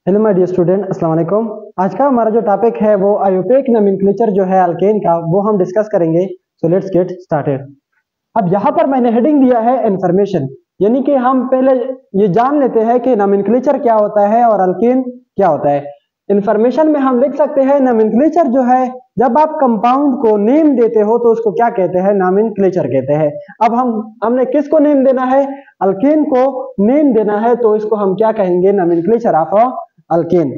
Hello my dear student, अस्सलाम वालेकुम। आज का हमारा जो टॉपिक है वो आयोपेक नोमेनक्लेचर जो है अल्केन का, वो हम डिस्कस करेंगे। So let's get started. अब यहाँ पर मैंने हेडिंग दिया है इन्फॉर्मेशन, यानी कि हम पहले ये जान लेते हैं कि नोमेनक्लेचर क्या होता है और अल्केन क्या होता है। इन्फॉर्मेशन में हम लिख सकते हैं नोमेनक्लेचर जो है, जब आप कंपाउंड को नेम देते हो तो उसको क्या कहते हैं, नोमेनक्लेचर कहते हैं। अब हमने किसको नेम देना है, अल्केन को नेम देना है, तो इसको हम क्या कहेंगे, नोमेनक्लेचर ऑफ अल्केन।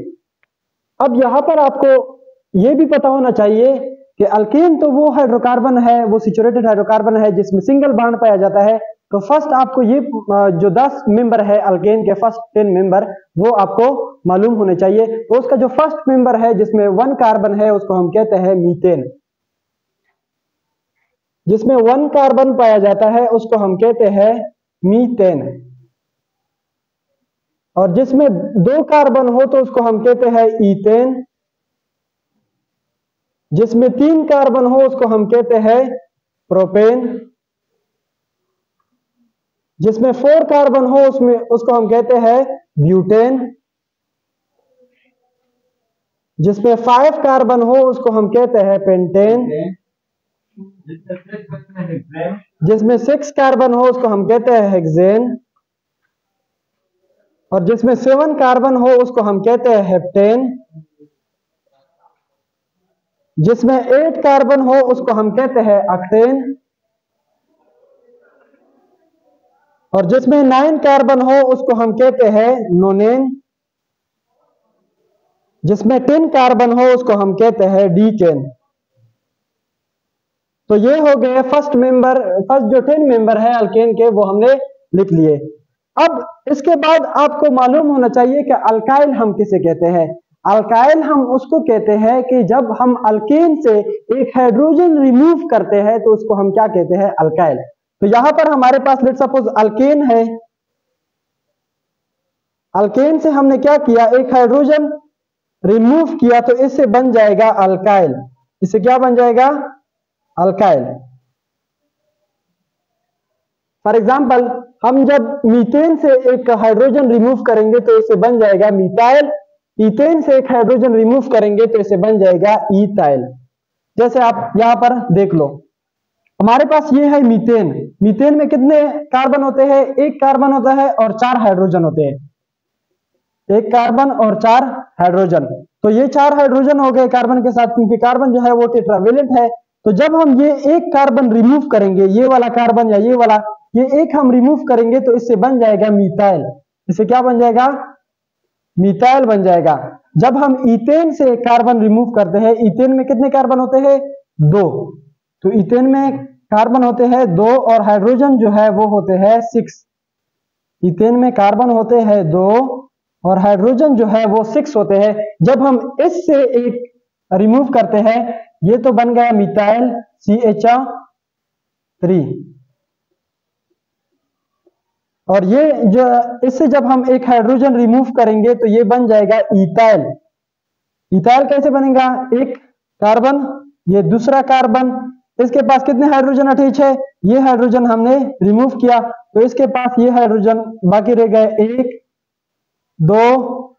अब यहां पर आपको यह भी पता होना चाहिए कि अल्केन तो वो हाइड्रोकार्बन है, वो सैचुरेटेड हाइड्रोकार्बन है जिसमें सिंगल बॉन्ड पाया जाता है। तो फर्स्ट आपको ये जो 10 मेंबर है अल्केन के, फर्स्ट 10 मेंबर वो आपको मालूम होने चाहिए। तो उसका जो फर्स्ट मेंबर है जिसमें 1 कार्बन है उसको हम कहते हैं मीथेन। जिसमें 1 कार्बन पाया जाता है उसको हम कहते हैं मीथेन। और जिसमें 2 कार्बन हो तो उसको हम कहते हैं ईथेन। जिसमें 3 कार्बन हो उसको हम कहते हैं प्रोपेन। जिसमें 4 कार्बन हो उसको हम कहते हैं ब्यूटेन। जिसमें 5 कार्बन हो उसको हम कहते हैं पेंटेन। जिसमें 6 कार्बन हो उसको हम कहते हैं हेक्सेन। और जिसमें 7 कार्बन हो उसको हम कहते हैं हेप्टेन। जिसमें 8 कार्बन हो उसको हम कहते हैं ऑक्टेन। और जिसमें 9 कार्बन हो उसको हम कहते हैं नोनेन। जिसमें 10 कार्बन हो उसको हम कहते हैं डीकेन। तो ये हो गए फर्स्ट जो 10 मेंबर है अल्केन के, वो हमने लिख लिए। अब इसके बाद आपको मालूम होना चाहिए कि अल्काइल हम किसे कहते हैं। अल्काइल हम उसको कहते हैं कि जब हम अल्केन से एक हाइड्रोजन रिमूव करते हैं तो उसको हम क्या कहते हैं, अल्काइल। तो यहां पर हमारे पास लेट्स सपोज अल्केन है। अल्केन से हमने क्या किया, एक हाइड्रोजन रिमूव किया, तो इससे बन जाएगा अल्काइल। इससे क्या बन जाएगा, अल्काइल। फॉर एग्जाम्पल हम जब मीथेन से एक हाइड्रोजन रिमूव करेंगे तो इसे बन जाएगा मीथाइल। ईथेन से एक हाइड्रोजन रिमूव करेंगे तो इसे बन जाएगा ईथाइल। जैसे आप यहां पर देख लो, हमारे पास ये है मीथेन। मीथेन में कितने कार्बन होते हैं, 1 कार्बन होता है और 4 हाइड्रोजन होते हैं। 1 कार्बन और 4 हाइड्रोजन। तो ये 4 हाइड्रोजन हो गए कार्बन के साथ, क्योंकि कार्बन जो है वो टेट्रावेलेंट है। तो जब हम ये 1 कार्बन रिमूव करेंगे, ये वाला कार्बन या ये वाला, ये एक हम रिमूव करेंगे तो इससे बन जाएगा मीथाइल। इससे क्या बन जाएगा, मीथाइल बन जाएगा। जब हम ईथेन से एक कार्बन रिमूव करते हैं, ईथेन में कितने कार्बन होते हैं, 2। तो ईथेन में कार्बन होते हैं 2 और हाइड्रोजन जो है वो होते हैं 6। ईथेन में कार्बन होते हैं 2 और हाइड्रोजन जो है वो 6 होते हैं। जब हम इससे एक रिमूव करते हैं, ये तो बन गया मिथाइल CH3। और ये जो इससे जब हम एक हाइड्रोजन रिमूव करेंगे तो ये बन जाएगा इथाइल। इथाइल कैसे बनेगा, 1 कार्बन, ये दूसरा कार्बन, इसके पास कितने हाइड्रोजन अटैच है, ये हाइड्रोजन हमने रिमूव किया तो इसके पास ये हाइड्रोजन बाकी रह गए, 1 2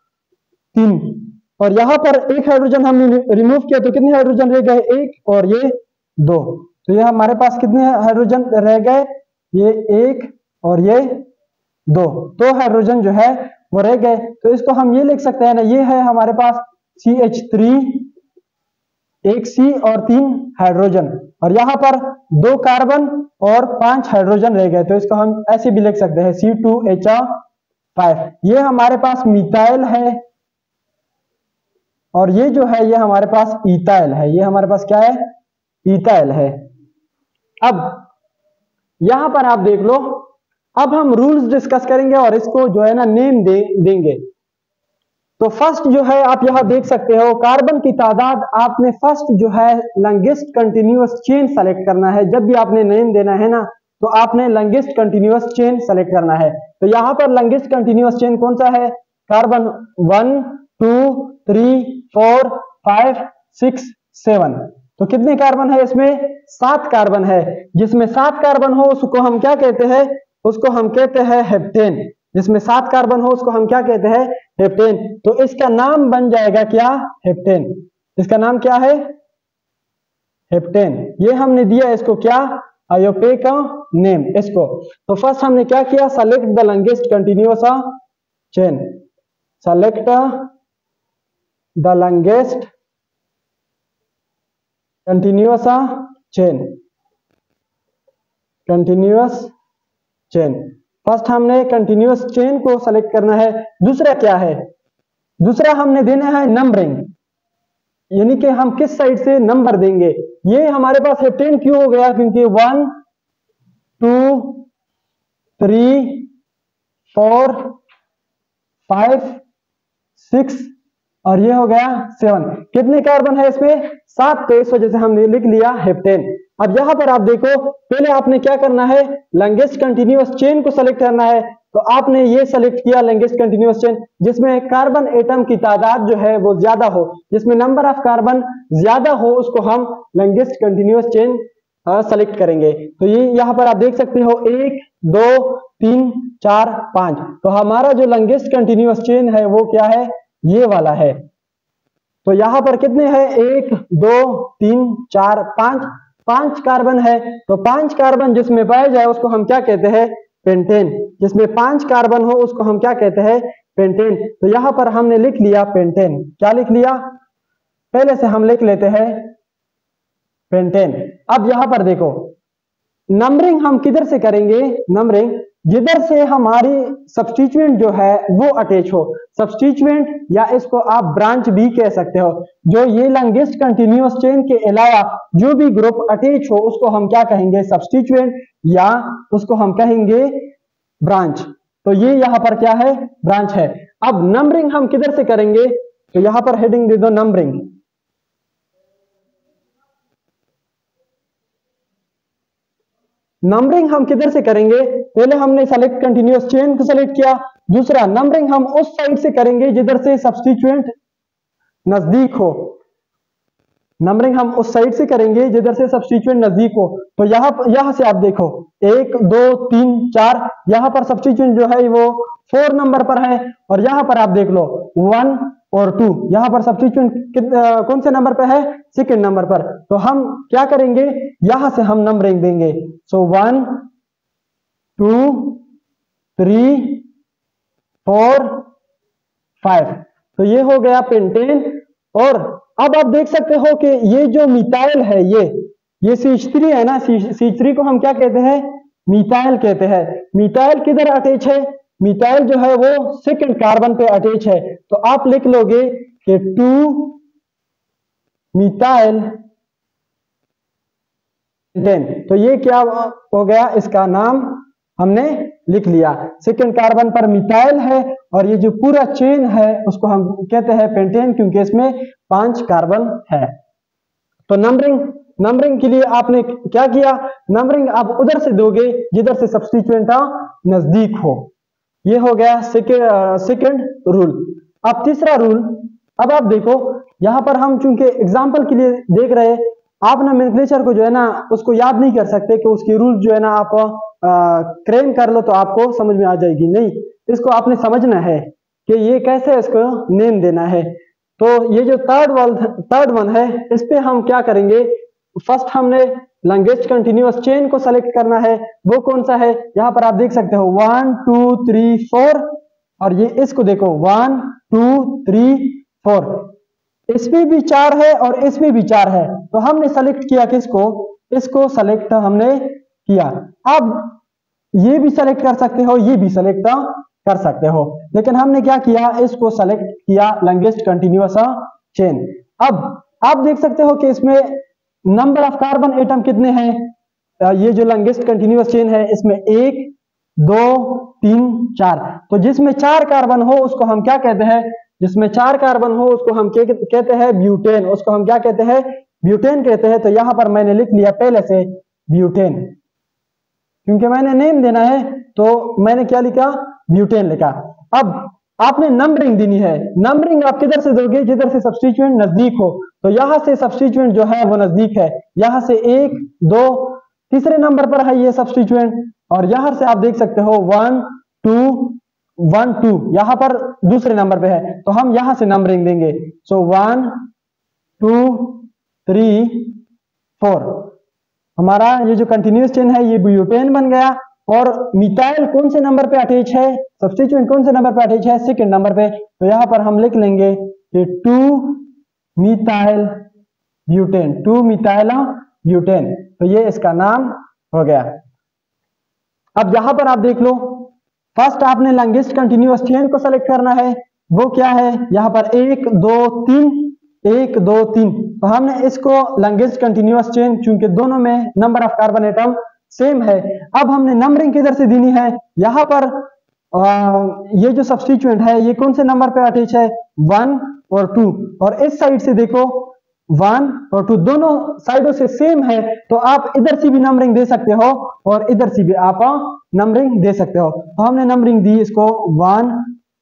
3। और यहां पर एक हाइड्रोजन हमने रिमूव किया तो कितने हाइड्रोजन रह गए, 1 और ये 2। तो ये हमारे पास कितने हाइड्रोजन रह गए, ये 1 और ये 2 हाइड्रोजन जो है वो रह गए। तो इसको हम ये लिख सकते हैं ना, ये है हमारे पास CH3, 1 C और 3 हाइड्रोजन, और यहां पर 2 कार्बन और 5 हाइड्रोजन रह गए। तो इसको हम ऐसे भी लिख सकते हैं C2H5। ये हमारे पास मिथाइल है और ये जो है ये हमारे पास इथाइल है। ये हमारे पास क्या है, इथाइल है। अब यहां पर आप देख लो, अब हम रूल्स डिस्कस करेंगे और इसको जो है ना नेम देंगे। तो फर्स्ट जो है आप यहां देख सकते हो, कार्बन की तादाद आपने फर्स्ट जो है लॉन्गेस्ट कंटिन्यूअस चेन सेलेक्ट करना है। जब भी आपने नेम देना है ना तो आपने लॉन्गेस्ट कंटिन्यूअस चेन सेलेक्ट करना है। तो यहां पर लॉन्गेस्ट कंटिन्यूअस चेन कौन सा है, कार्बन 1 2 3 4 5 6 7। तो कितने कार्बन है इसमें, 7 कार्बन है। जिसमें 7 कार्बन हो उसको हम क्या कहते हैं, उसको हम कहते हैं हेप्टेन। जिसमें 7 कार्बन हो उसको हम क्या कहते हैं? हेप्टेन। तो इसका नाम बन जाएगा क्या? हेप्टेन। इसका नाम क्या है? हेप्टेन। ये हमने दिया इसको क्या? IUPAC का नेम इसको। तो फर्स्ट हमने क्या किया? Select the longest continuous chain. Select the longest continuous chain. Continuous chain. First हमने कंटिन्यूअस चेन को सेलेक्ट करना है। दूसरा क्या है? दूसरा हमने देना है नंबरिंग, यानी कि हम किस साइड से नंबर देंगे। ये हमारे पास हेप्टेन क्यों हो गया? क्योंकि 1 2 3 4 5 6 और ये हो गया 7। कितने कार्बन है इसमें? 7। तो इस वजह से हमने लिख लिया हेप्टेन। अब यहां पर आप देखो, पहले आपने क्या करना है? लॉन्गेस्ट कंटिन्यूअस चेन को सेलेक्ट करना है। तो आपने ये सेलेक्ट किया लॉन्गेस्ट कंटिन्यूअस चेन जिसमें कार्बन एटम की तादाद जो है वो ज्यादा हो, जिसमें नंबर ऑफ कार्बन ज्यादा हो, उसको हम लॉन्गेस्ट कंटिन्यूअस चेन सेलेक्ट करेंगे। तो ये यहां पर आप देख सकते हो 1 2 3 4 5। तो हमारा जो लॉन्गेस्ट कंटिन्यूअस चेन है वो क्या है? ये वाला है। तो यहां पर कितने हैं? 1 2 3 4 5। 5 कार्बन है। तो 5 कार्बन जिसमें पाया जाए उसको हम क्या कहते हैं? पेंटेन। जिसमें 5 कार्बन हो उसको हम क्या कहते हैं? पेंटेन। तो यहां पर हमने लिख लिया पेंटेन। क्या लिख लिया? पहले से हम लिख लेते हैं पेंटेन। अब यहां पर देखो, नंबरिंग हम किधर से करेंगे? नंबरिंग जिधर से हमारी सब्स्टिट्यूएंट जो है वो अटैच हो। सब्स्टिट्यूएंट या इसको आप ब्रांच भी कह सकते हो। जो ये लॉन्गेस्ट कंटिन्यूअस चेन के अलावा जो भी ग्रुप अटैच हो उसको हम क्या कहेंगे? सब्स्टिट्यूएंट या उसको हम कहेंगे ब्रांच। तो ये यहां पर क्या है? ब्रांच है। अब नंबरिंग हम किधर से करेंगे? तो यहां पर हेडिंग दे दो नंबरिंग। नंबरिंग हम किधर से करेंगे? पहले हमने सेलेक्ट कंटिन्यूअस चेन को सेलेक्ट किया। दूसरा नंबरिंग हम उस साइड से करेंगे जिधर से सब्स्टिट्यूएंट नजदीक हो। नंबरिंग हम उस साइड से करेंगे जिधर से सब्स्टिट्यूएंट नजदीक हो। तो यहां से आप देखो 1 2 3 4, यहां पर सब्स्टिट्यूएंट जो है वो 4 नंबर पर है। और यहां पर आप देख लो 1 और 2, यहां पर सब्स्टिट्यूएंट कौन से नंबर पर है? सेकंड नंबर पर। तो हम क्या करेंगे? यहां से हम नंबरिंग देंगे। सो 1 2 3 4 5। तो ये हो गया पेंटेन। और अब आप देख सकते हो कि ये जो मिथाइल है ये CH3 है ना, CH3 को हम क्या कहते हैं? मिथाइल कहते हैं। मिथाइल किधर अटैच है? मिथाइल जो है वो सेकंड कार्बन पे अटैच है। तो आप लिख लोगे कि 2 मिथाइल पेंटेन। तो ये क्या हो गया? इसका नाम हमने लिख लिया। सेकंड कार्बन पर मिथाइल है और ये जो पूरा चेन है उसको हम कहते हैं पेंटेन, क्योंकि इसमें 5 कार्बन है। तो नंबरिंग के लिए आपने क्या किया? नंबरिंग आप उधर से दोगे जिधर से सब्स्टिट्यूएंट नजदीक हो। ये हो गया सेकंड रूल। अब तीसरा रूल, अब आप देखो यहां पर हम चूंकि एग्जांपल के लिए देख रहे हैं, आप नोमेनक्लेचर को जो है ना उसको याद नहीं कर सकते कि उसकी रूल जो है ना आप क्रेम कर लो तो आपको समझ में आ जाएगी। नहीं, इसको आपने समझना है कि ये कैसे इसको नेम देना है। तो ये जो थर्ड वन है इस पे हम क्या करेंगे? फर्स्ट हमने लॉन्गेस्ट कंटिन्यूअस चेन को सेलेक्ट करना है। वो कौन सा है? यहां पर आप देख सकते हो 1 2 3 4 और ये इसको देखो 1 2 3 4। इसमें भी 4 है और इसमें भी 4 है। तो हमने सेलेक्ट किया किसको? इसको सेलेक्ट हमने किया। अब ये भी सेलेक्ट कर सकते हो, ये भी सेलेक्ट कर सकते हो, लेकिन हमने क्या किया? इसको सेलेक्ट किया लॉन्गेस्ट कंटिन्यूअस चेन। अब आप देख सकते हो कि इसमें नंबर ऑफ कार्बन एटम कितने हैं? ये जो लॉन्गेस्ट कंटिन्यूअस चेन है इसमें 1 2 3 4। तो जिसमें 4 कार्बन हो उसको हम क्या कहते हैं? जिसमें 4 कार्बन हो उसको हम कहते हैं ब्यूटेन। उसको हम क्या कहते हैं? ब्यूटेन कहते हैं। तो यहां पर मैंने लिख लिया पहले से ब्यूटेन, क्योंकि मैंने नेम देना है तो मैंने क्या लिखा? ब्यूटेन लिखा। अब आपने नंबरिंग देनी है। नंबरिंग आप किधर से दोगे? जिधर से सब्स्टिट्यूएंट नजदीक हो। तो यहां से सब्स्टिट्यूएंट जो है वो नजदीक है। यहां से 1 2 तीसरे नंबर पर है ये सब्स्टिट्यूएंट, और यहां से आप देख सकते हो 1 2 1 2 यहाँ पर दूसरे नंबर पे है तो हम यहां से नंबरिंग देंगे। सो 1 2 3 4 हमारा ये जो कंटिन्यूअस चेन है ये ब्यूटेन बन गया। और मिथाइल कौन से नंबर पे अटैच है, सब्स्टिट्यूएंट कौन से नंबर पे अटैच है, सेकंड नंबर पे। तो यहाँ पर हम लिख लेंगे कि 2 मिथाइल ब्यूटेन, 2 मिथाइल ब्यूटेन। तो ये इसका नाम हो गया। अब यहां पर आप देख लो, फर्स्ट आपने लॉन्गेस्ट कंटिन्यूअस चेन को सेलेक्ट करना है, वो क्या है, यहां पर 1 2 3 1 2 3। तो हमने इसको लॉन्गेस्ट कंटिन्यूअस चेन, चूंकि दोनों में number of carbon atom same है, अब हमने नंबरिंग किधर से देनी है, यहां पर ये जो सब्स्टिट्यूएंट है ये कौन से नंबर पे अटैच है, 1 और 2। और इस साइड से देखो 1 और 2 दोनों साइडों से सेम है, तो आप इधर से भी नंबरिंग दे सकते हो और इधर से भी आप नंबरिंग दे सकते हो। तो हमने नंबरिंग दी इसको 1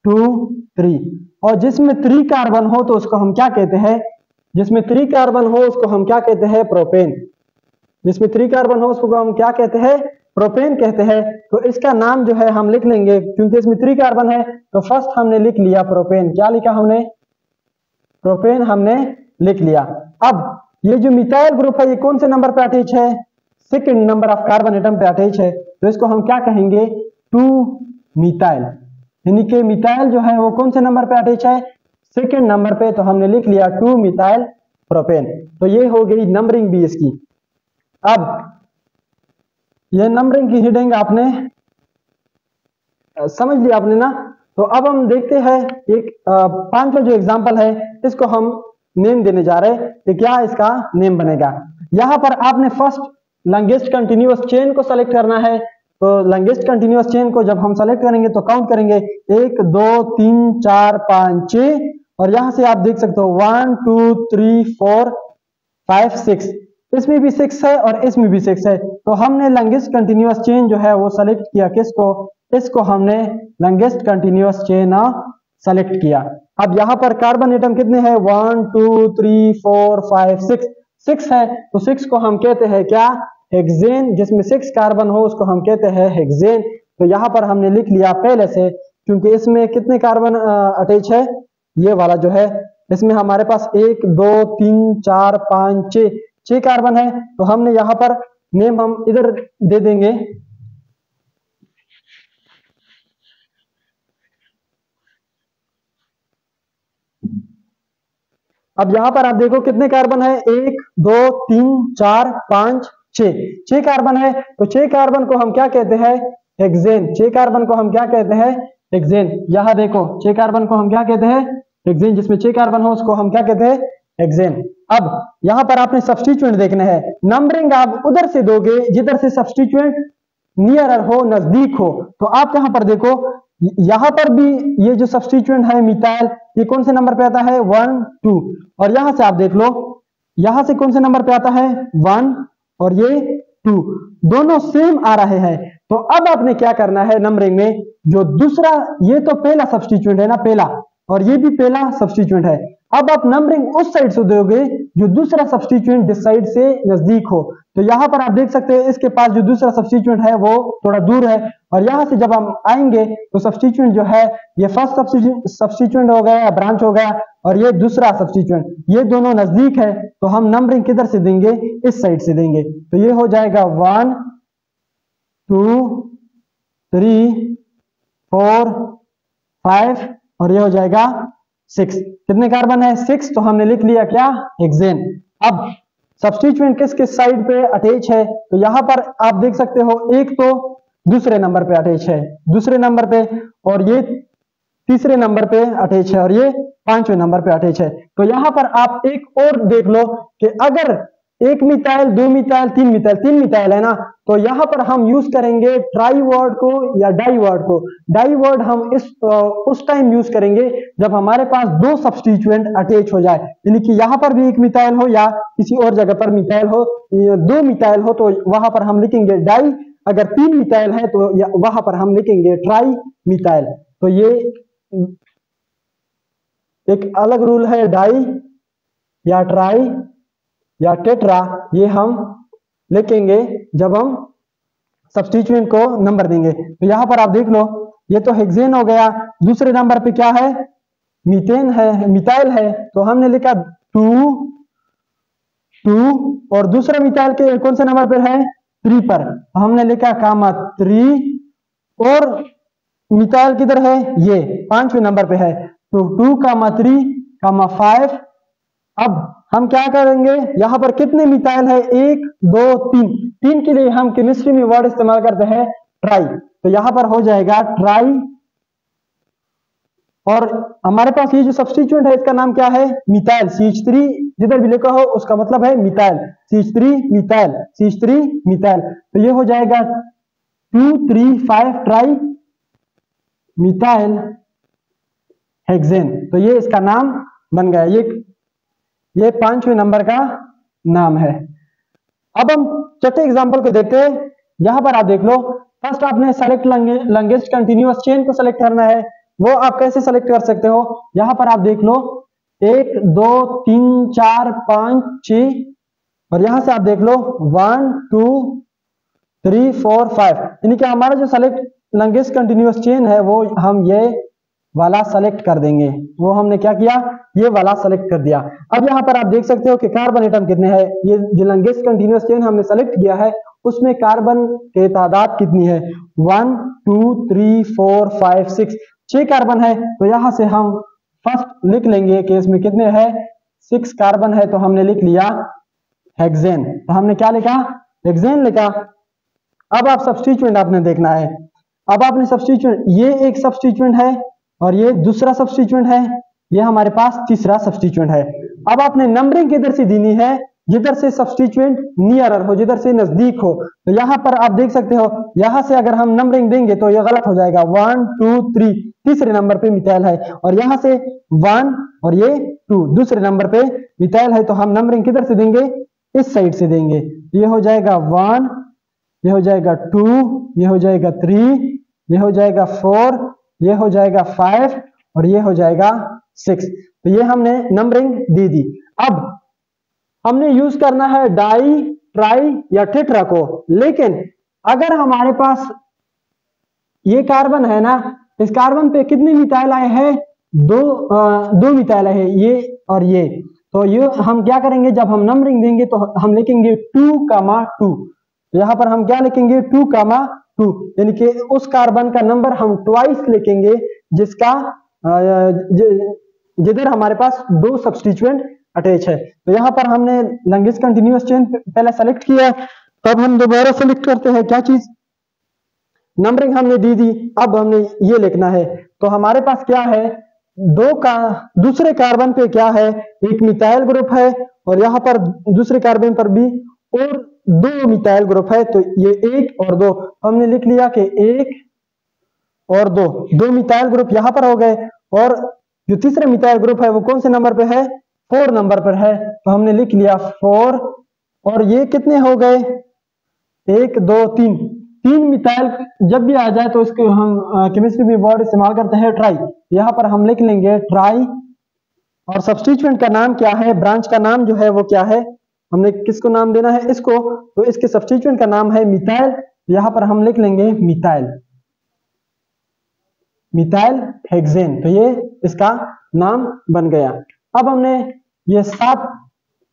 2 3। और जिसमें 3 कार्बन हो तो उसको हम क्या कहते हैं, जिसमें 3 कार्बन हो उसको हम क्या कहते हैं, प्रोपेन। जिसमें 3 कार्बन हो उसको हम क्या कहते हैं, प्रोपेन कहते हैं। तो इसका नाम जो है हम लिख लेंगे, क्योंकि इसमें 3 कार्बन है तो फर्स्ट हमने लिख लिया प्रोपेन। क्या लिखा हमने, प्रोपेन हमने लिख लिया। अब ये जो मिथाइल ग्रुप है ये कौन से नंबर पे अटैच है, second number of carbon atom पे अटैच है, तो इसको हम क्या कहेंगे, 2 मिथाइल। यानी कि मिथाइल जो है वो कौन से नंबर पे अटैच है, सेकंड नंबर पे। तो हमने लिख लिया 2 मिथाइल प्रोपेन। तो ये हो गई नंबरिंग भी इसकी। अब ये नंबरिंग की हेडिंग आपने समझ लिया आपने ना। तो अब हम देखते हैं एक 5वां जो एग्जांपल है इसको हम नेम देने जा रहे हैं कि क्या इसका नेम बनेगा। यहां पर आपने फर्स्ट लॉन्गेस्ट कंटिन्यूअस चेन को सेलेक्ट करना है। तो लॉन्गेस्ट कंटिन्यूअस चेन को जब हम सेलेक्ट करेंगे तो काउंट करेंगे 1 2 3 4 5 6। और यहां से आप देख सकते हो 1 2 3 4 5 6, इसमें भी 6 है और इसमें भी 6 है। तो हमने लॉन्गेस्ट कंटिन्यूअस चेन जो है वो सेलेक्ट किया किसको, इसको हमने लॉन्गेस्ट कंटिन्यूअस चेन सेलेक्ट किया। अब यहां पर कार्बन एटम कितने हैं, 1 2 3 4 5 6 है। तो 6 को हम कहते हैं क्या, हेक्सेन। जिसमें 6 कार्बन हो उसको हम कहते हैं हेक्सेन। तो यहां पर हमने लिख लिया पहले से, क्योंकि इसमें कितने कार्बन अटैच है, ये वाला जो है इसमें हमारे पास 1 2 3 4 5 6 कार्बन है। तो हमने यहां पर नेम हम इधर दे देंगे, अब यहां पर आप देखो कितने कार्बन है, 1 2 3 4 5 6 कार्बन है। तो 6 कार्बन को हम क्या कहते हैं, हेक्सेन। 6 कार्बन को हम क्या कहते हैं, हेक्सेन। यहां देखो 6 कार्बन को हम क्या कहते हैं, हेक्सेन। जिसमें 6 कार्बन हो उसको हम क्या कहते हैं, हेक्सेन। अब यहां पर आपने सब्स्टिट्यूएंट देखना है, नंबरिंग आप उधर से दोगे जिधर से सब्स्टिट्यूएंट नियर हो, नजदीक हो। तो आप यहां पर देखो, यहां पर भी ये जो सब्स्टिट्यूएंट है मिथाइल, ये कौन से नंबर पे आता है, 1 2। और यहां से आप देख लो, यहां से कौन से नंबर पे आता है, 1 और ये 2, दोनों सेम आ रहे हैं। तो अब आपने क्या करना है नंबरिंग में, जो दूसरा, ये तो पहला सब्स्टिट्यूएंट है ना, पहला, और ये भी पहला सब्स्टिट्यूएंट है। अब आप नंबरिंग उस साइड से दोगे जो दूसरा सब्स्टिट्यूएंट जिस साइड से नजदीक हो। तो यहां पर आप देख सकते हैं इसके पास जो दूसरा सब्स्टिट्यूएंट है वो थोड़ा दूर है, और यहां से जब हम आएंगे तो सब्स्टिट्यूएंट जो है ये फर्स्ट सब्स्टिट्यूएंट हो गया, ब्रांच हो गया, और ये दूसरा सब्स्टिट्यूएंट, ये दोनों नजदीक है। तो हम नंबरिंग किधर से देंगे, इस साइड से देंगे। तो ये हो जाएगा 1 2 3 4 5 और ये हो जाएगा 6। कितने कार्बन है, 6। तो हमने लिख लिया क्या, हेक्सेन। अब सब्स्टिट्यूएंट किस किस साइड पे अटैच है, तो यहां पर आप देख सकते हो, एक तो दूसरे नंबर पे अटैच है, दूसरे नंबर पे, और ये तीसरे नंबर पे अटैच है, और ये 5वें नंबर पे अटैच है। तो यहां पर आप एक और देख लो कि अगर 1 मिथाइल 2 मिथाइल 3 मिथाइल, 3 मिथाइल है ना, तो यहां पर हम यूज करेंगे ट्राई वर्ड को या डाई वर्ड को। डाई वर्ड हम उस टाइम यूज करेंगे जब हमारे पास 2 सब्स्टिट्यूएंट अटैच हो जाए, यानी कि यहां पर भी 1 मिथाइल हो या किसी और जगह पर मिथाइल हो, 2 मिथाइल हो तो वहां पर हम लिखेंगे डाई। अगर 3 मिथाइल है तो वहां पर हम लिखेंगे ट्राई मिथाइल। तो ये एक अलग रूल है, डाई या ट्राई या टेट्रा, ये हम लिखेंगे जब हम सब्स्टिट्यूएंट को नंबर देंगे। तो यहां पर आप देख लो ये तो हेक्सेन हो गया। दूसरे नंबर पे क्या है, मीथेन है, मिथाइल है, तो हमने लिखा 2 और दूसरा मिथाइल के कौन से नंबर पर है, 3 पर, हमने लिखा कामा 3 और मिथाइल किधर है, ये 5वें नंबर पे है, तो 2 कामा 3 कामा 5। अब हम क्या करेंगे, यहां पर कितने मिथाइल है, 1 2 3, 3 के लिए हम केमिस्ट्री में वर्ड इस्तेमाल करते हैं ट्राई, तो यहां पर हो जाएगा ट्राई। और हमारे पास ये जो सब्स्टिट्यूएंट है इसका नाम क्या है, मिथाइल। CH3 जिधर भी लिखा हो उसका मतलब है methyl, CH3 methyl, CH3 methyl, तो ये हो जाएगा 2 3 5 ट्राई मिथाइल हेक्सेन, तो ये इसका नाम बन गया। ये 5वें नंबर का नाम है। अब हम चौथे एग्जांपल को देखते हैं। यहां पर आप देख लो, फर्स्ट आपने सेलेक्ट लॉन्गेस्ट कंटीन्यूअस चेन को सेलेक्ट करना है। वो आप कैसे सेलेक्ट कर सकते हो, यहां पर आप देख लो 1 2 3 4 5 6 और यहां से आप देख लो 1 2 3 4 5, यानी कि हमारा जो सेलेक्ट लॉन्गेस्ट कंटीन्यूअस चेन है वो हम ये वाला सेलेक्ट कर देंगे। वो हमने क्या किया, ये वाला सेलेक्ट कर दिया। अब यहाँ पर आप देख सकते हो कि कार्बन एटम कितने हैं, ये जो लॉन्गेस्ट कंटीन्यूअस चेन हमने सेलेक्ट किया है उसमें कार्बन के तादाद कितनी है, 1 2 3 4 5 6 कार्बन है। तो यहां से हम फर्स्ट लिख लेंगे कि इसमें कितने हैं, 6 कार्बन है, तो हमने लिख लिया हेक्सेन। तो हमने क्या लिखा, हेक्सेन लिखा। अब आप सब्स्टिट्यूएंट आपने देखना है। अब आपने सब्स्टिट्यूएंट, ये एक सब्स्टिट्यूएंट है और ये दूसरा सब्स्टिट्यूएंट है, ये हमारे पास तीसरा सब्स्टिट्यूएंट है। अब आपने नंबरिंग किधर से देनी है, जिधर से सब्स्टिट्यूएंट नियरर हो, जिधर से नजदीक हो। तो यहां पर आप देख सकते हो, यहां से अगर हम नंबरिंग देंगे तो ये गलत हो जाएगा, 1 2 3 तीसरे नंबर पे मिथाइल है, और यहां से 1 और ये 2 दूसरे नंबर पे मिथाइल है। तो हम नंबरिंग किधर से देंगे, इस साइड से देंगे। ये हो जाएगा 1, ये हो जाएगा 2, ये हो जाएगा 3, ये हो जाएगा 4, ये हो जाएगा 5 और ये हो जाएगा 6। तो ये हमने नंबरिंग दे दी। अब हमने यूज करना है डाई, ट्राई या टेट्रा को, लेकिन अगर हमारे पास ये कार्बन है ना, इस कार्बन पे कितने मिथाइल आए हैं, दो मिथाइल है, ये और ये। तो ये हम क्या करेंगे, जब हम नंबरिंग देंगे तो हम लिखेंगे 2,2। यहां पर हम क्या लिखेंगे, 2,2, यानी कि उस कार्बन का नंबर हम ट्वाइस लिखेंगे जिसका जिधर हमारे पास 2 सब्स्टिट्यूएंट अटैच है। तो यहां पर हमने लॉन्गेस्ट कंटीन्यूअस चेन पहले सेलेक्ट किया, तब हम दोबारा सेलेक्ट करते हैं क्या चीज, नंबरिंग हमने दी दी। अब हमने ये लिखना है, तो हमारे पास क्या है, दूसरे कार्बन पे क्या है, एक मिथाइल ग्रुप है और यहां पर दूसरे कार्बन पर भी और 2 मिथाइल ग्रुप है। तो ये 1 और 2 हमने लिख लिया कि 1 और 2 मिथाइल ग्रुप यहां पर हो गए, और जो तीसरा मिथाइल ग्रुप है वो कौन से नंबर पे है, 4 नंबर पर है। तो हमने लिख लिया 4, और ये कितने हो गए, 1 2 3 मिथाइल जब भी आ जाए तो इसको हम केमिस्ट्री में वर्ड इस्तेमाल करते हैं ट्राई। यहां पर हम लिख लेंगे ट्राई, और सब्स्टिट्यूएंट का नाम क्या है, ब्रांच का नाम जो है वो क्या है, हमने किसको नाम देना है, इसको, तो इसके सब्स्टिट्यूएंट का नाम है मिथाइल। यहां पर हम लिख लेंगे मिथाइल हेक्सेन, तो ये इसका नाम बन गया। अब हमने ये 7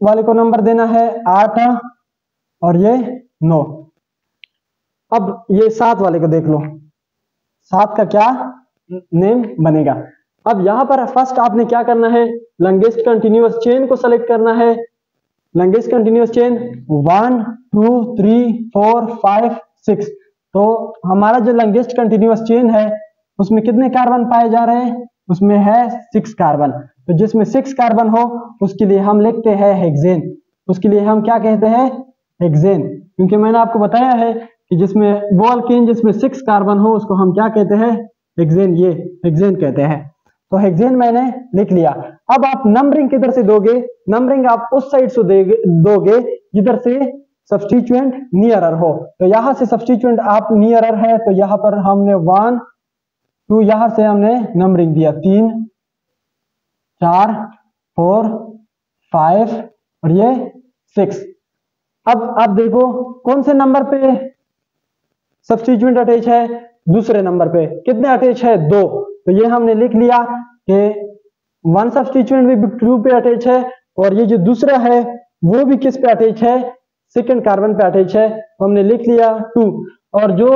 वाले को नंबर देना है 8 और ये 9। अब ये 7 वाले को देख लो, 7 का क्या नेम बनेगा। अब यहां पर फर्स्ट आपने क्या करना है, लॉन्गेस्ट कंटीन्यूअस चेन को सेलेक्ट करना है। Longest continuous chain 1 2 3 4 5 6। तो हमारा जो लॉन्गेस्ट कंटीन्यूअस चेन है उसमें कितने कार्बन पाए जा रहे हैं, उसमें है 6 कार्बन। तो जिसमें 6 कार्बन हो उसके लिए हम लिखते हैं हेक्सेन, उसके लिए हम क्या कहते हैं, हेक्सेन। क्योंकि मैंने आपको बताया है कि जिसमें वो अल्केन जिसमें 6 कार्बन हो उसको हम क्या कहते हैं, हेक्सेन, ये हेक्सेन कहते हैं। तो हेक्सेन मैंने लिख लिया। अब आप नंबरिंग किधर से दोगे, नंबरिंग आप उस साइड से दोगे जिधर से सब्स्टिट्यूएंट नियरर हो। तो यहां से सब्स्टिट्यूएंट आप नियरर है, तो यहां पर हमने 1 2, यहां से हमने नंबरिंग दिया 3 4 4 5 और ये 6। अब आप देखो कौन से नंबर पे सब्स्टिट्यूएंट अटैच है, दूसरे नंबर पे कितने अटैच है? 2। तो ये हमने लिख लिया कि 1 सब्स्टिट्यूएंट भी 2 पे अटैच है और ये जो दूसरा है वो भी किस पे अटैच है? सेकंड कार्बन पे अटैच है। तो हमने लिख लिया 2। और जो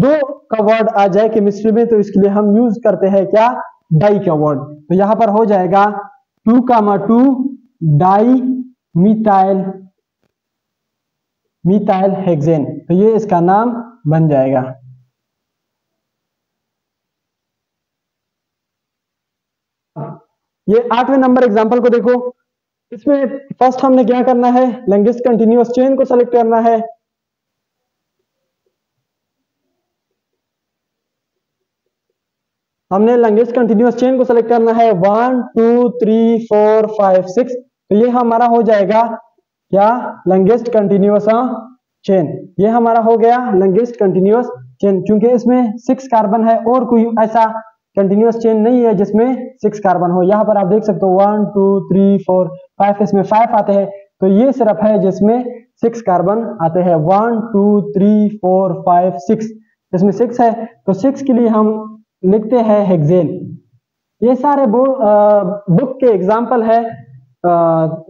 2 का वर्ड आ जाए केमिस्ट्री में तो इसके लिए हम यूज करते हैं क्या? डाई का वर्ड। तो यहां पर हो जाएगा 2,2 डाई मिथाइल हेक्सेन। तो ये इसका नाम बन जाएगा। ये 8वें नंबर एग्जांपल को देखो। इसमें फर्स्ट हमने क्या करना है? लॉन्गेस्ट कंटीन्यूअस चेन को सेलेक्ट करना है। हमने लॉन्गेस्ट कंटीन्यूअस चेन को सेलेक्ट करना है 1 2 3 4 5 6। तो ये हमारा हो जाएगा क्या? Longest continuous chain. ये हमारा हो गया लॉन्गेस्ट कंटीन्यूअस चेन, क्योंकि इसमें 6 कार्बन है और कोई ऐसा कंटीन्यूअस चेन नहीं है जिसमें 6 कार्बन हो। यहाँ पर आप देख सकते हो 1 2 3 4 5, इसमें 5 आते हैं। तो ये सिर्फ है जिसमें 6 कार्बन आते हैं। 1 2 3 4 5 6, इसमें 6 है। तो 6 के लिए हम लिखते हैं हेक्सेन। ये सारे बुक के एग्जाम्पल है,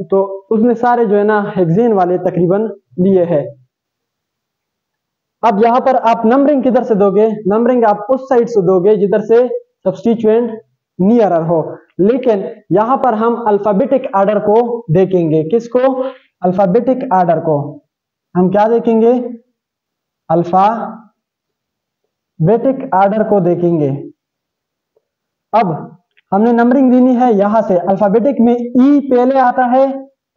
तो उसमें सारे जो है ना हेक्सेन वाले तकरीबन लिए है। अब यहाँ पर आप नंबरिंग किधर से दोगे? नंबरिंग आप उस साइड से दोगे जिधर से सब्स्टिट्यूएंट नियरर हो। लेकिन यहाँ पर हम अल्फाबेटिक आर्डर को देखेंगे। किसको? अल्फाबेटिक आर्डर को हम क्या देखेंगे? अल्फाबेटिक आर्डर को देखेंगे। अब हमने नंबरिंग देनी है यहां से। अल्फाबेटिक में ई पहले आता है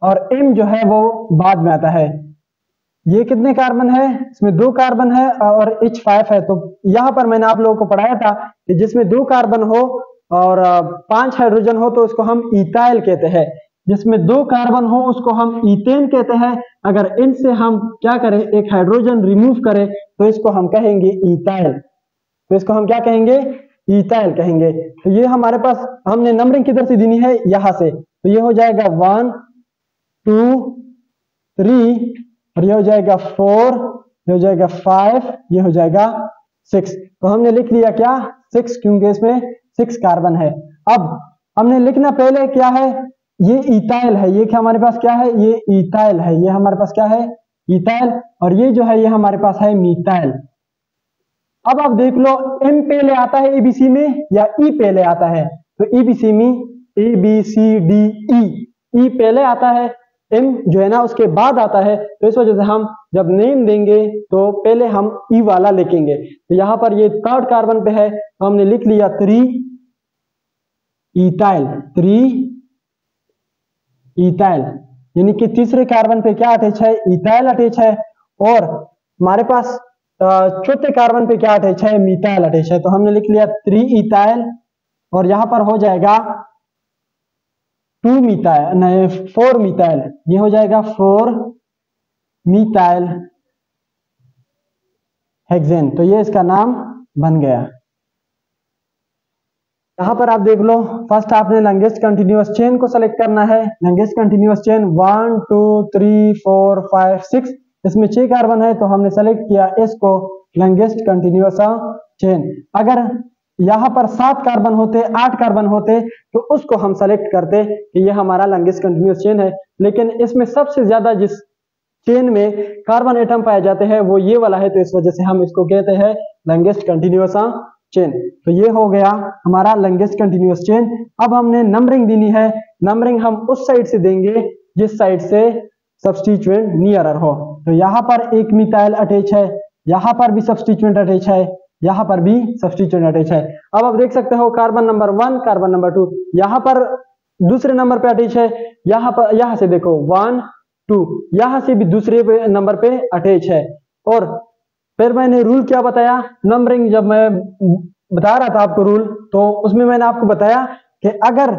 और एम जो है वो बाद में आता है। ये कितने कार्बन है? इसमें 2 कार्बन है और H 5 है। तो यहां पर मैंने आप लोगों को पढ़ाया था कि जिसमें 2 कार्बन हो और 5 हाइड्रोजन हो तो उसको हम इथाइल कहते हैं। जिसमें 2 कार्बन हो उसको हम ईथेन कहते हैं। अगर इनसे हम क्या करें? एक हाइड्रोजन रिमूव करें तो इसको हम कहेंगे इथाइल। तो इसको हम क्या कहेंगे? इथाइल कहेंगे। तो ये हमारे पास हमने नंबरिंग किधर से देनी है? यहां से। तो ये हो जाएगा 1 2 3 और ये हो जाएगा 4, ये हो जाएगा 5, ये हो जाएगा 6। तो हमने लिख लिया क्या? 6, क्योंकि इसमें 6 कार्बन है। अब हमने लिखना पहले क्या है? ये इथाइल है। ये क्या हमारे पास क्या है? ये इथाइल है। ये हमारे पास क्या है? इथाइल। और ये जो है ये हमारे पास है मिथाइल। अब आप देख लो एम पहले आता है एबीसी में या ई पहले आता है? तो एबीसी में ABCDE, ई पहले आता है, एम जो है ना उसके बाद आता है। तो इस वजह से हम जब नेम देंगे तो पहले हम ई वाला लिखेंगे। तो यहां पर ये 3rd कार्बन पे है तो हमने लिख लिया 3 इथाइल। 3 इथाइल यानी कि तीसरे कार्बन पे क्या अटैच है? इथाइल अटैच है। और हमारे पास चौथे कार्बन पे क्या अटैच है? मिथाइल अटैच है। तो हमने लिख लिया 3 इथाइल और यहां पर हो जाएगा 2 मिथाइल, नहीं 4 मिथाइल। ये हो जाएगा 4 मिथाइल हेक्सेन। तो ये इसका नाम बन गया। यहां पर आप देख लो फर्स्ट आपने लॉन्गेस्ट कंटीन्यूअस चेन को सेलेक्ट करना है। लॉन्गेस्ट कंटीन्यूअस चेन 1 2 3 4 5 6, इसमें 6 कार्बन है तो हमने सेलेक्ट किया इसको लॉन्गेस्ट कंटीन्यूअस चेन। अगर यहां पर 7 कार्बन होते, 8 कार्बन होते तो उसको हम सेलेक्ट करते कि ये हमारा लॉन्गेस्ट कंटीन्यूअस चेन है। लेकिन इसमें सबसे ज्यादा जिस चेन में कार्बन एटम पाए जाते हैं वो ये वाला है, तो इस वजह से हम इसको कहते हैं लॉन्गेस्ट कंटीन्यूअस चेन। तो ये हो गया हमारा लॉन्गेस्ट कंटीन्यूअस चेन। अब हमने नंबरिंग देनी है। नंबरिंग हम उस साइड से देंगे जिस साइड से सब्स्टिट्यूएंट नियरर हो। तो यहां पर एक मिथाइल अटैच है, यहां पर भी सब्स्टिट्यूएंट अटैच है, यहां पर भी सब्स्टिट्यूएंट अटैच है। अब आप देख सकते हो कार्बन नंबर 1, कार्बन नंबर 2 यहां पर दूसरे नंबर पे अटैच है। यहां पर यहां से देखो 1 2, यहां से भी दूसरे नंबर पे अटैच है। और फिर मैंने रूल क्या बताया? नंबरिंग जब मैं बता रहा था आपको रूल, तो उसमें मैंने आपको बताया कि अगर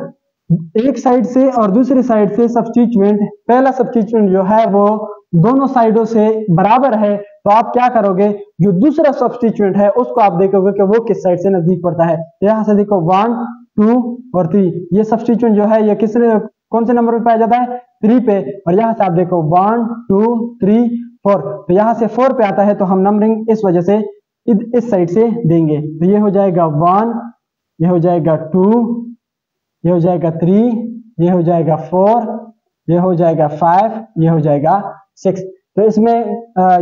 एक साइड से और दूसरी साइड से सब्स्टिट्यूएंट, पहला सब्स्टिट्यूएंट जो है वो दोनों साइडों से बराबर है तो आप क्या करोगे? जो दूसरा सब्स्टिट्यूएंट है उसको आप देखोगे कि वो किस साइड से नजदीक पड़ता है। तो यहां से देखो 1 2 और 3, ये सब्स्टिट्यूएंट जो है ये कौन से नंबर पे पाया जाता है? 3 पे। और यहां से आप देखो 1 2 3 4, तो यहां से 4 पे आता है तो हम नंबरिंग इस वजह से इस साइड से देंगे। तो ये हो जाएगा 1, ये हो जाएगा 2, ये हो जाएगा 3, ये हो जाएगा 4, ये हो जाएगा 5, ये हो जाएगा 6। तो इसमें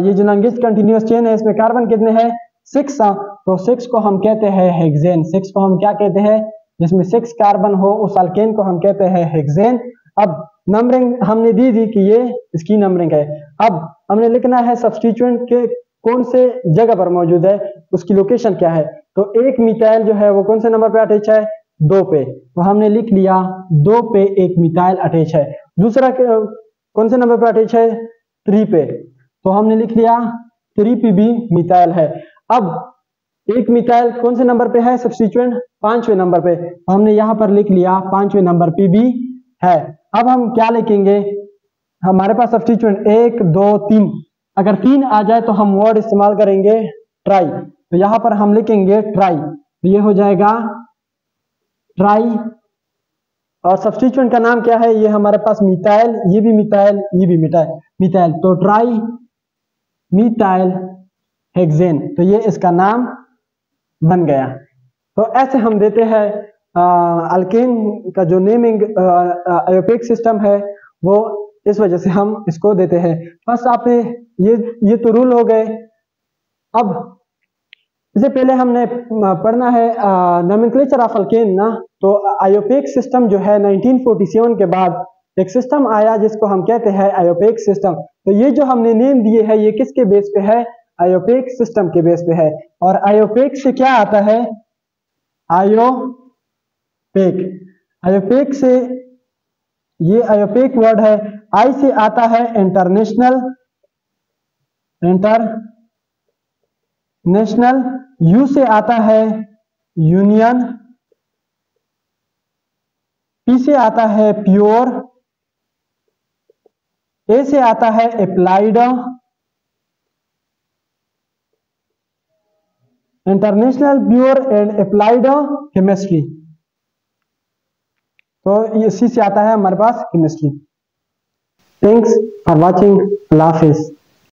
ये जो लॉन्गेस्ट कंटिन्यूअस चेन है इसमें कार्बन कितने हैं? 6। तो 6 को हम कहते हैं हेक्सेन। 6 को हम क्या कहते हैं? जिसमें 6 कार्बन हो उस अल्केन को हम कहते हैं हेक्सेन। अब नंबरिंग हमने दी थी कि ये इसकी नंबरिंग है। अब हमने लिखना है सब्स्टिट्यूएंट के कौन से जगह पर मौजूद है, उसकी लोकेशन क्या है। तो एक मिथाइल जो है वो कौन से नंबर पे अटैच है? 2 पे। तो हमने लिख लिया 2 पे एक मिथाइल अटैच है। दूसरा कौन से नंबर पे अटैच है? 3 पे। तो हमने लिख लिया 3 पे भी मिथाइल है। अब एक मिथाइल कौन से नंबर पे है सब्स्टिट्यूएंट? 5वें नंबर पे। तो हमने यहां पर लिख लिया 5वें नंबर पे भी है। अब हम क्या लिखेंगे? हमारे पास सब्स्टिट्यूएंट 1, 2, 3। अगर 3 आ जाए तो हम वर्ड इस्तेमाल करेंगे ट्राई। तो यहां पर हम लिखेंगे ट्राई। तो ये हो जाएगा ट्राई। और सब्स्टिट्यूएंट का नाम क्या है? ये हमारे पास मिथाइल, ये भी मिथाइल, ये भी मिथाइल। तो ट्राई मिथाइल हेक्सेन। तो ये इसका नाम बन गया। तो ऐसे हम देते हैं अल्केन का जो नेमिंग आयोपिक सिस्टम है वो इस वजह से हम इसको देते हैं। बस आपने ये तो रूल हो गए। अब इससे पहले हमने पढ़ना है नोमेनक्लेचर ऑफ अल्केन ना। तो आयोपिक सिस्टम जो है 1947 के बाद एक सिस्टम आया जिसको हम कहते हैं आयोपिक सिस्टम। तो ये जो हमने नेम दिए है ये किसके बेस पे है? आयोपिक सिस्टम के बेस पे है। और आयोपिक से क्या आता है? आयोपिक। आयोपिक से ये आयोपिक वर्ड है। आई से आता है इंटरनेशनल, यू से आता है यूनियन, पी से आता है प्योर, ए से आता है applied, international pure and applied chemistry. तो इसी से आता है हमारे पास केमिस्ट्री। Thanks for watching. अल्लाह हाफिज।